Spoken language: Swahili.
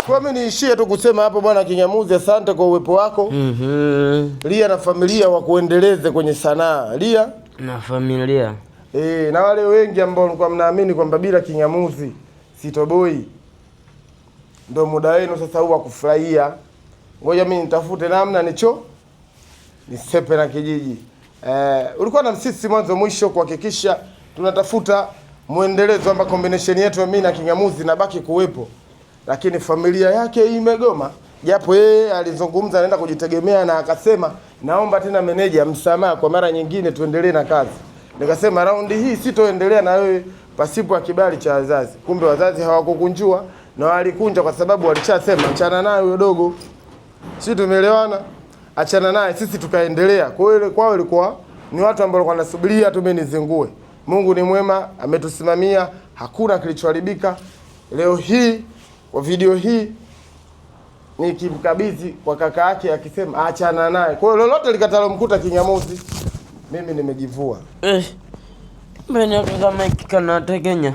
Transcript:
Kwa mimi niishie tu kusema hapo bwana Kingamuzi, asante kwa uwepo wako. Lia na familia wa kuendeleze kwenye sanaa. Lia na familia. Na wale wengi ambao walikuwa mnaamini kwamba bila Kingamuzi sitoboi. Ndio muda wenu sasa huu wa kufurahia. Ngoja mimi nitafute namna nisepe na kijiji. Ulikuwa na msisi mwanzo mwisho kuhakikisha tunatafuta muendelezo amba combination yetu mimi na Kingamuzi nabaki kuwepo. Lakini familia yake imegoma. Japo yeye alizungumza anaenda kujitegemea na akasema naomba tena meneja msamaha kwa mara nyingine tuendelee na kazi. Nikasema raundi hii sitoendelea na wewe pasipo kibali cha wazazi. Kumbe wazazi hawakukunjua na walikunja kwa sababu walishasema achana naye huyo dogo. Sisi tumeelewana, achana naye, sisi tukaendelea. Kwa hiyo kwao ilikuwa ni watu ambao walikuwa wanasubiria tu mimi nizingue. Mungu ni mwema, ametusimamia, hakuna kilichoharibika. Leo hii kwa video hii nikimkabidhi kwa kaka yake akisema achana naye. Kwa hiyo lolote likatalomkuta Kingamuzi mimi nimejivua. Mbona kama kanategenya?